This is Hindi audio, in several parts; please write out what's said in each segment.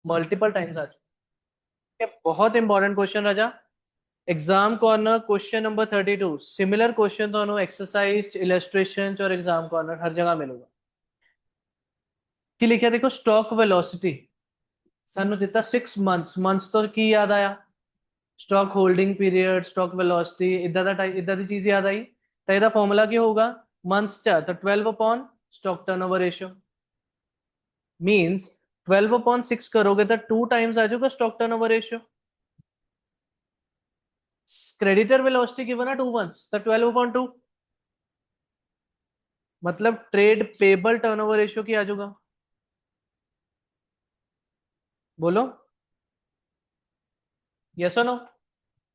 मल्टीपल टाइम्स आ चुका है। बहुत इंपॉर्टेंट क्वेश्चन राजा। Exam corner question number 32। Similar question दोनों एक्सरसाइज इलस्ट्रेशन और एग्जाम कॉर्नर हर जगह मिलेगा। कि लिखा देखो स्टॉक वेलोसिटी सानू दिता 6 मंथ्स। मंथ्स तो की याद आया, stock holding period, stock velocity, इदा दा टाइप इदा दी चीज याद आई। तो ਇਹਦਾ ਫਾਰਮੂਲਾ ਕੀ ਹੋਊਗਾ? मंथ्स चा तो 12 upon stock turnover ratio. Means 12 upon 6 करोगे तो 2 टाइम्स आ जाएगा stock turnover ratio. Creditor velocity given है 2 मंथ्स तो 12 अपॉन 2, मतलब ट्रेड पेबल टर्नओवर रेशियो की आ जाएगा। बोलो यस और नो।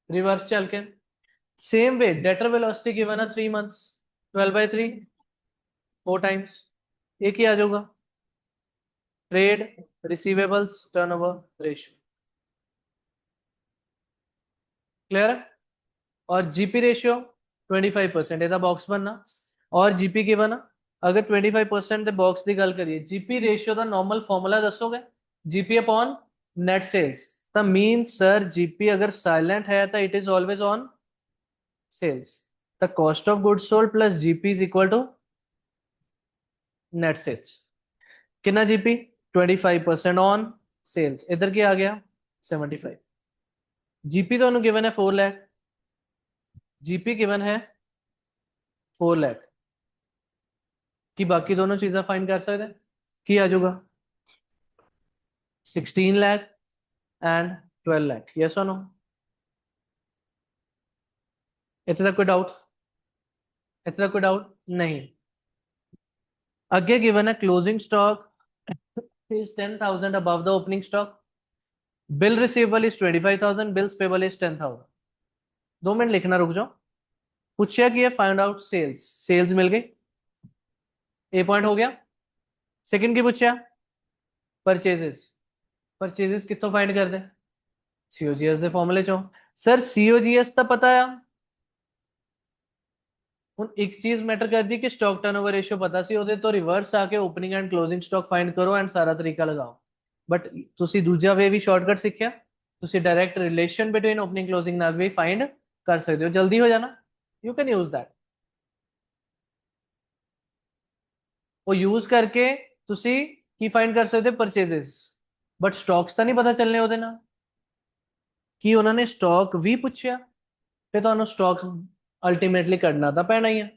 रिवर्स चल के same way debtor velocity given है 3 मंथ्स, 12/3, 4 टाइम्स। एक ही आ जाएगा trade receivables turnover ratio. Clear है? और जीपी रेशियो 25%, ਇਹਦਾ ਬਾਕਸ बनना। और जीपी की बना अगर 25% ਦੇ ਬਾਕਸ ਦੀ ਗੱਲ ਕਰੀਏ, जीपी रेशियो ਦਾ ਨਾਰਮਲ ਫਾਰਮੂਲਾ ਦੱਸੋਗੇ? GP upon net sales. ਤਾਂ मीन सर जीपी अगर साइलेंट है तो it is always on sales. the cost of goods sold plus GP is equal to net sales. कितना जीपी? 25% on sales. इधर क्या आ गया? 75। जीपी तो गिवन है 4 लाख, जीपी गिवन है 4 लाख। कि बाकी दोनों चीजें फाइंड कर सकते हैं। की आ जाऊगा 16 लाख एंड 12 लाख। यस और नो? इतना कोई डाउट? इतना कोई डाउट नहीं। आगे गिवन है closing stock is 10,000 above the opening stock, bill receivable is 25,000, bills payable is 10,000। 2 minute लिखना, रुक जाओ। पूछा कि ये फाइंड आउट सेल्स, सेल्स मिल गई, ए पॉइंट हो गया। सेकंड की पूछा परचेजेस, परचेजेस कितों फाइंड कर दे? सीओजीएस ਦੇ ਫਾਰਮੂਲੇ ਚੋਂ। ਸਰ ਸੀਓਜੀਐਸ ਤਾਂ ਪਤਾ ਆ। ਹੁਣ ਇੱਕ ਚੀਜ਼ ਮੈਟਰ ਕਰਦੀ ਕਿ ਸਟਾਕ ਟਰਨਓਵਰ ਰੇਸ਼ੀਓ ਪਤਾ ਸੀ, ਉਹਦੇ ਤੋਂ ਰਿਵਰਸ ਆ ਕੇ opening and closing stock find ਕਰੋ ਐਂਡ ਸਾਰਾ ਤਰੀਕਾ ਲਗਾਓ। ਬਟ ਤੁਸੀਂ ਦੂਜਾ ਵੇ ਵੀ ਸ਼ਾਰਟਕਟ ਸਿੱਖਿਆ, ਤੁਸੀਂ direct relation between opening closing ਨਾਲ ਵੀ ਫਾਈਂਡ ਕਰ ਸਕਦੇ ਹੋ, ਜਲਦੀ ਹੋ ਜਾਣਾ। You can use that. ਉਹ ਯੂਜ਼ ਕਰਕੇ ਤੁਸੀਂ ਕੀ ਫਾਈਂਡ ਕਰ ਸਕਦੇ? ਪਰਚੇजेस। ਬਟ ਸਟਾਕਸ ਤਾਂ ਨਹੀਂ ਪਤਾ ਚੱਲਨੇ ਉਹਦੇ ਨਾਲ। ਕੀ ਉਹਨਾਂ ਨੇ ਸਟਾਕ ਵੀ ਪੁੱਛਿਆ? ਫਿਰ ਤੁਹਾਨੂੰ ਸਟਾਕ ਅਲਟੀਮੇਟਲੀ ਕੱਢਣਾ ਤਾਂ ਪੈਣਾ ਹੀ ਆ।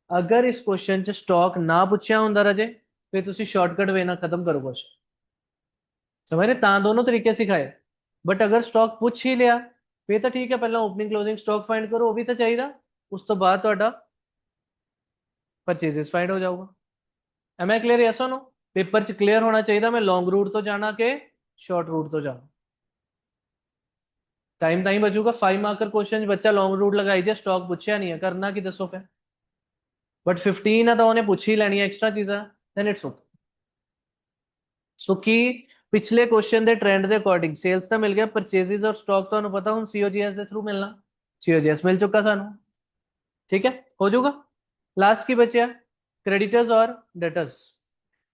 अगर इस क्वेश्चन च स्टॉक ना पूछा होंदा राजे, फिर तुसी शॉर्टकट वे ना खत्म करो क्वेश्चन। समझ रहे? ता दोनों तरीके सिखाए। बट अगर स्टॉक पूछ ही लिया फिर तो ठीक है, पहला ओपनिंग क्लोजिंग स्टॉक फाइंड करो, वो भी तो चाहिए। उस तो बाद ਤੁਹਾਡਾ परचेजेस फाइंड हो जाऊगा। Am I clear? यस और नो? पेपर च क्लियर होना चाहिए मैं लॉन्ग रूट तो जाना के शॉर्ट रूट तो जाना। टाइम टाइम बचूगा। 5 मार्कर क्वेश्चन बच्चा लॉन्ग रूट लगाई जाए, स्टॉक पूछा नहीं है, करना कि दसो फिर। बट 15 है तो उन्हें पूछ ही लेनी है एक्स्ट्रा चीज़ा, देन इट्स ओके। सुखी पिछले क्वेश्चन ਦੇ ਟ੍ਰੈਂਡ ਦੇ ਅਕੋਰਡਿੰਗ ਸੇਲਸ ਤਾਂ ਮਿਲ ਗਿਆ, ਪਰਚੇजेस और स्टॉक ਤੁਹਾਨੂੰ ਪਤਾ ਹੁਣ ਸੀਓਜੀਐਸ ਦੇ ਥਰੂ ਮਿਲਣਾ। सीओजीएस मिल चुका सानू, ठीक है, हो जाऊगा। लास्ट की बचे क्रेडिटर्स और डेटर्स।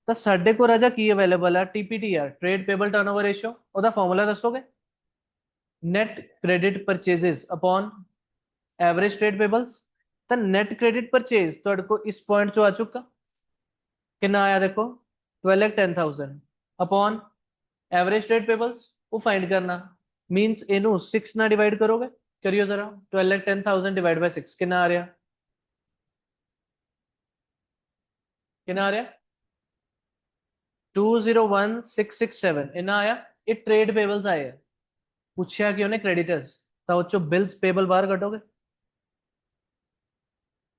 तो साडे को राजा की अवेलेबल है? टीपीटीआर, ट्रेड पेबल टर्नओवर रेशियो। ਉਹਦਾ ਫਾਰਮੂਲਾ ਦੱਸੋਗੇ? Net credit purchases upon average trade pebbles. तो नेट क्रेडिट परचेज ਤੁਹਾਡੇ को इस पॉइंट चो आ चुका। कितना आया देखो? 12,10,000 अपॉन एवरेज ट्रेड पेबल्स, वो फाइंड करना। मींस इनू 6 ना डिवाइड करोगे, करियो जरा। 12,10,000 डिवाइड बाय 6 कितना आ रहा? कितना आ रहा? 201,667 इना आया। ये ट्रेड पेबल्स आए हैं। पूछा कि उन्हें क्रेडिटर्स, तो वो बिल्स पेबल बाहर कटोगे।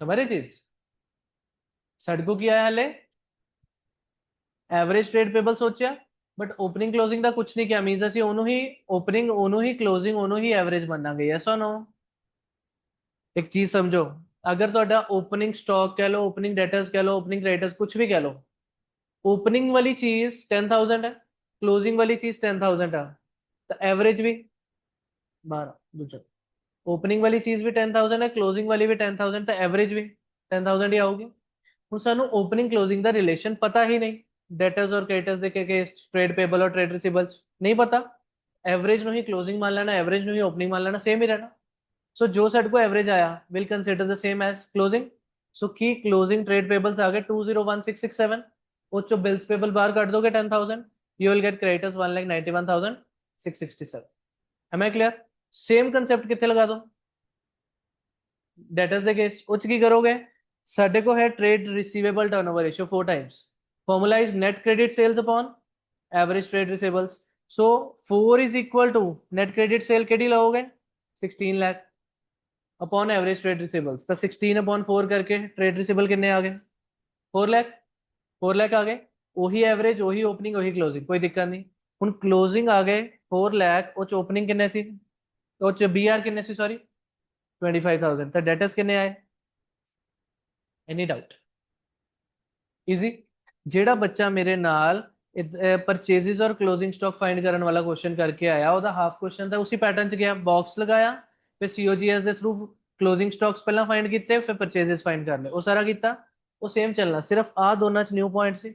हमारी चीज सड़कों की आया हले एवरेज ट्रेड पेबल सोचा, बट ओपनिंग क्लोजिंग का कुछ नहीं किया। मींस ਅਸੀਂ ਉਹਨੂੰ ਹੀ ओपनिंग ਉਹਨੂੰ ਹੀ क्लोजिंग ਉਹਨੂੰ ਹੀ एवरेज ਮੰਨਾਂਗੇ। यस और नो? एक चीज समझो, अगर ਤੁਹਾਡਾ ओपनिंग स्टॉक कह लो, ओपनिंग डेटर्स कह लो, ओपनिंग क्रेडिटर्स कुछ भी कह लो, ओपनिंग वाली चीज 10,000 है, क्लोजिंग वाली चीज 10,000 है, तो एवरेज भी 12। दूसरा ओपनिंग वाली चीज भी 10,000 है, क्लोजिंग वाली भी 10,000, तो एवरेज भी 10,000 ही आओगे। ਹੁਣ ਸਾਨੂੰ ओपनिंग क्लोजिंग का रिलेशन पता ही नहीं, डेटर्स और क्रेडिटर्स देखे के ट्रेड पेबल और ट्रेड रिसीवेबल्स नहीं पता, एवरेज नो ही क्लोजिंग मान लेना, एवरेज नो ही ओपनिंग मान लेना, सेम ही रहना। सो जो सेट को एवरेज आया will consider the same as closing. So की क्लोजिंग ट्रेड पेबल्स आ गए 201667, वो जो बिल्स पेबल बाहर काट दोगे 10,000, you will get creditors 1,91,667। Am I clear? Same concept कितने लगा दो डेटर्स दे केस उच्च की करोगे, साडे को है trade receivable turnover ratio 4 times, formula is net credit sales upon average trade receivables. So 4 is equal to net credit sale केडी लोगे 16 lakh upon average trade receivables, तो 16 अपॉन 4 करके ट्रेड रिसीवेबल कितने आ गए 4 लाख, 4 लाख आ गए। वही एवरेज वही ओपनिंग वही क्लोजिंग, कोई दिक्कत नहीं। ਹੁਣ क्लोजिंग आ गए 4 लाख, ਉਹ ਚ ओपनिंग ਕਿੰਨੇ ਸੀ, ਉਹ ਚ BR ਕਿੰਨੇ ਸੀ ਸੌਰੀ 25,000, ਤਾਂ ਡੈਟਰਸ ਕਿੰਨੇ ਆਏ, ਐਨੀ ਡਾਊਟ? ਈਜ਼ੀ। ਜਿਹੜਾ ਬੱਚਾ ਮੇਰੇ ਨਾਲ परचेजेस और क्लोजिंग स्टॉक फाइंड करने वाला क्वेश्चन करके आया, ਉਹਦਾ हाफ क्वेश्चन था उसी पैटर्न च गया, बॉक्स लगाया, फिर COGS ਦੇ ਥਰੂ क्लोजिंग स्टॉक्स ਪਹਿਲਾਂ फाइंड ਕੀਤੇ, ਫਿਰ परचेजेस फाइंड कर ले, ਉਹ ਸਾਰਾ ਕੀਤਾ, ਉਹ ਸੇਮ ਚੱਲਣਾ, ਸਿਰਫ ਆ ਦੋਨਾਂ ਚ ਨਿਊ ਪੁਆਇੰਟ ਸੀ।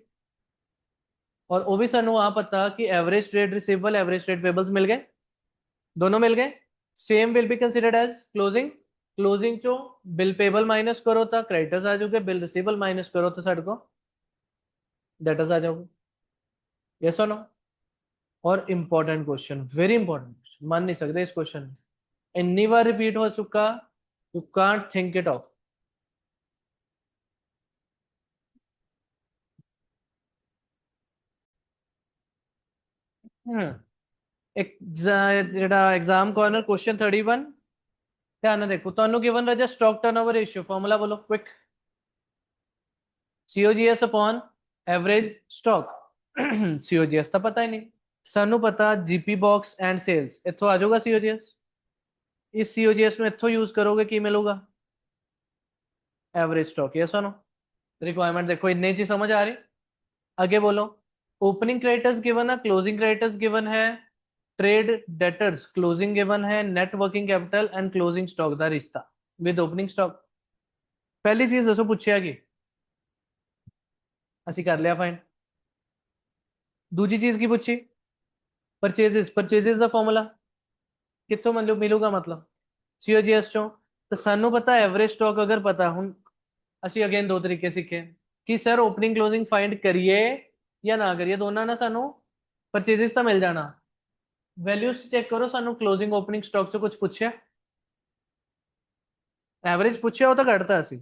और वो भी सानू आ पता कि average trade receivable average trade payables मिल गए, दोनों मिल गए, same will be considered as closing. Closing चो बिल पेबल माइनस करो तो क्रेडिटर्स आ जाओगे, बिल रिसीवेबल माइनस करो तो साढ़े को डेटर्स आ जाओगे। यस और नो? और इंपॉर्टेंट क्वेश्चन, वेरी इंपॉर्टेंट, मान नहीं सकते इस क्वेश्चन, इतनी बार रिपीट हो चुका, you can't think it of. एक ਜਿਹੜਾ एग्जाम कॉर्नर क्वेश्चन 31 ध्यान ਨਾਲ देखो, ਤੁਹਾਨੂੰ गिवन रहा स्टॉक टर्नओवर रेशियो, फॉर्मूला बोलो quick. COGS upon average stock. COGS ਤਾਂ ਪਤਾ ਹੀ ਨਹੀਂ ਸਾਨੂੰ, ਪਤਾ GP बॉक्स एंड सेल्स, ਇੱਥੋਂ ਆ ਜਾਊਗਾ COGS, इस COGS ਨੂੰ ਇੱਥੋਂ यूज करोगे ਕੀ ਮਿਲੂਗਾ average stock. Yes no? Requirement देखो, इतने चीज समझ आ रही? आगे बोलो। ओपनिंग क्रेडिटर्स गिवन है, क्लोजिंग क्रेडिटर्स गिवन है, ट्रेड डेटर्स क्लोजिंग गिवन है, net working capital and closing stock का रिश्ता विद ओपनिंग स्टॉक। पहली चीज दसो पूछिया कि ਅਸੀਂ कर लिया फाइंड। दूजी चीज की पूछी परचेजेस, परचेजेस का फॉर्मूला कितों मतलब मिलूगा, मतलब COGS चो। तो सानू पता एवरेज स्टॉक अगर पता हूं, ਅਸੀਂ अगेन दो तरीके सीखे कि सर ओपनिंग क्लोजिंग फाइंड करिए या ना करिए, दोनों ना सानू परचेजेस तो मिल जाना, वैल्यूज चेक करो, सानू क्लोजिंग ओपनिंग स्टॉक से कुछ पूछे, एवरेज पूछे हो तो कटता ਅਸੀਂ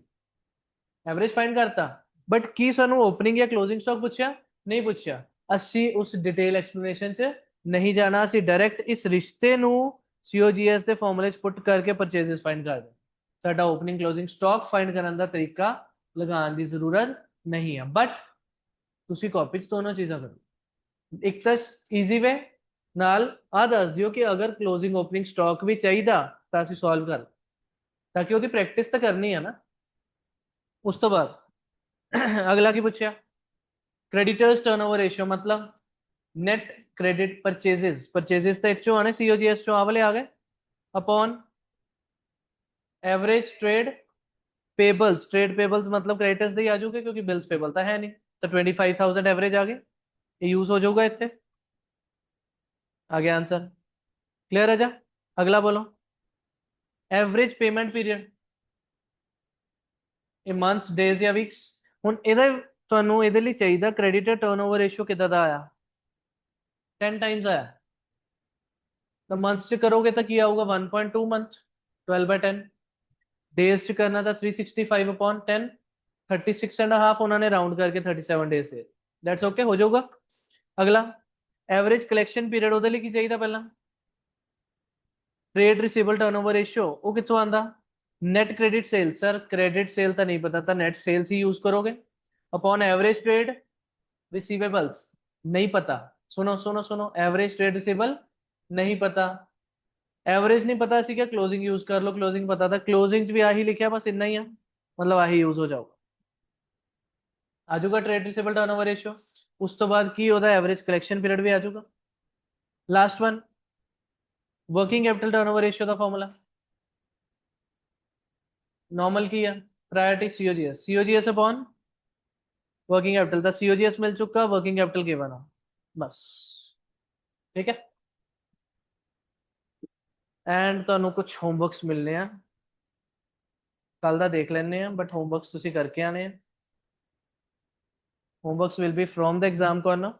एवरेज फाइंड करता, बट की सानू ओपनिंग या क्लोजिंग स्टॉक पूछा नहीं पूछा, ਅਸੀਂ उस डिटेल एक्सप्लेनेशन च नहीं जाना, ਅਸੀਂ डायरेक्ट इस रिश्ते ਨੂੰ COGS ਦੇ ਫਾਰਮੂਲੇ ਚ ਪੁੱਟ ਕਰਕੇ परचेजेस फाइंड कर दे, ਸਾਡਾ ओपनिंग क्लोजिंग स्टॉक फाइंड ਕਰਨ ਦਾ ਤਰੀਕਾ ਲਗਾਉਣ ਦੀ ਜ਼ਰੂਰਤ नहीं है। बट ਤੁਸੀਂ ਕਾਪੀ ਚ ਦੋਨੋਂ ਚੀਜ਼ਾਂ ਕਰੋ, ਇੱਕ ਤਾਂ ਈਜ਼ੀ ਵੇ ਨਾਲ ਆ ਦੱਸ ਦਿਓ ਕਿ ਅਗਰ क्लोजिंग ओपनिंग स्टॉक ਵੀ ਚਾਹੀਦਾ ਤਾਂ ਅਸੀਂ ਸੋਲਵ ਕਰ, ਤਾਂ ਕਿ ਉਹਦੀ ਪ੍ਰੈਕਟਿਸ ਤਾਂ ਕਰਨੀ ਹੈ ਨਾ। ਉਸ ਤੋਂ ਬਾਅਦ अगला की पूछा क्रेडिटर्स टर्नओवर रेशियो, मतलब नेट क्रेडिट परचेजेस, परचेजेस तो इचो आने COGS चो आ वाले आ गए, upon average trade pebbles, trade payables मतलब क्रेडिटर्स दे आ जाओगे क्योंकि बिल्स पेबल तो है नहीं, तो 25,000 एवरेज आ गए, ये यूज हो जाऊगा इतने। आगे आंसर क्लियर है जा? अगला बोलो एवरेज पेमेंट पीरियड ਇਹ ਮੰਥਸ ਡੇਜ਼ ਜਾਂ ਵੀਕਸ। ਹੁਣ ਇਹਦਾ ਤੁਹਾਨੂੰ ਇਹਦੇ ਲਈ ਚਾਹੀਦਾ ਕ੍ਰੈਡੀਟਰ ਟਰਨਓਵਰ ਰੇਸ਼ੀਓ ਕਿੱਦਾਂ ਦਾ ਆਇਆ, 10 ਟਾਈਮਸ ਆਇਆ, ਤਾਂ ਮੰਥਸ ਚ ਕਰੋਗੇ ਤਾਂ ਕੀ ਆਊਗਾ 1.2 ਮੰਥ, 12/10। डेज च करना था 365 अपॉन 10, 36 एंड हाफ उन्होंने राउंड करके 37 डेज दे, दैट्स ओके हो जाऊगा। अगला एवरेज कलेक्शन पीरियड ਉਹਦੇ ਲਈ ਕੀ ਚਾਹੀਦਾ ਪਹਿਲਾਂ, ट्रेड रिसीवेबल टर्नओवर रेशियो वो कितों आंदा, net credit cell, sir credit sale तो नहीं पता था, नेट सेल्स ही यूज करोगे, अपॉन एवरेज ट्रेड रिसीवेबल्स नहीं पता, सुनो सुनो सुनो, एवरेज ट्रेड रिसीवेबल नहीं पता, एवरेज नहीं पता सी क्या क्लोजिंग यूज कर लो, क्लोजिंग पता था, क्लोजिंग भी आही लिखा बस इतना ही है, मतलब आही यूज हो जाओगा, आ जाऊगा ट्रेड रिसीवेबल टर्नओवर रेशियो। उस तो बाद की होता है एवरेज कलेक्शन पीरियड भी आ जाऊगा। Last one working capital turnover ratio का फॉर्मूला नॉर्मल की है, priority COGS, COGS upon working capital था, सीओजीएस मिल चुका, वर्किंग कैपिटल गिवन है, बस। ठीक है। एंड ਤੁਹਾਨੂੰ ਕੁਝ ਹੋਮਵਰਕਸ ਮਿਲਨੇ ਆ, ਕੱਲ ਦਾ ਦੇਖ ਲੈਣੇ ਆ, ਬਟ ਹੋਮਵਰਕਸ ਤੁਸੀਂ ਕਰਕੇ ਆਣੇ ਆ। homeworks will be from the exam corner.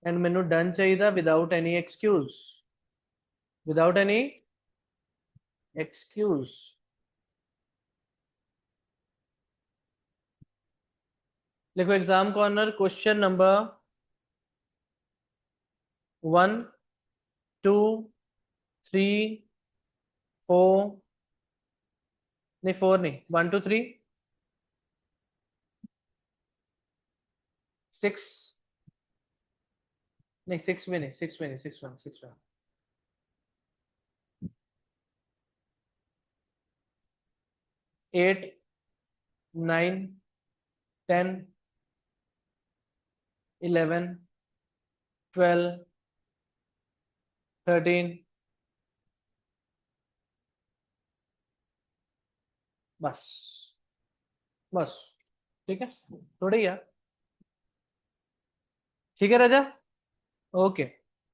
And मैनू डन चाहिए without any excuse, without any excuse. लिखो एग्जाम कॉर्नर क्वेश्चन नंबर 1, 2, 3, 4, नहीं 4 नहीं, 1, 2, 3, 6, नहीं 6 में नहीं, 6 में नहीं, 6 में 6 में 8, 9, 10, 11, 12, 13, बस, बस। ठीक है, थोड़े ही यार। ठीक है राजा, ओके।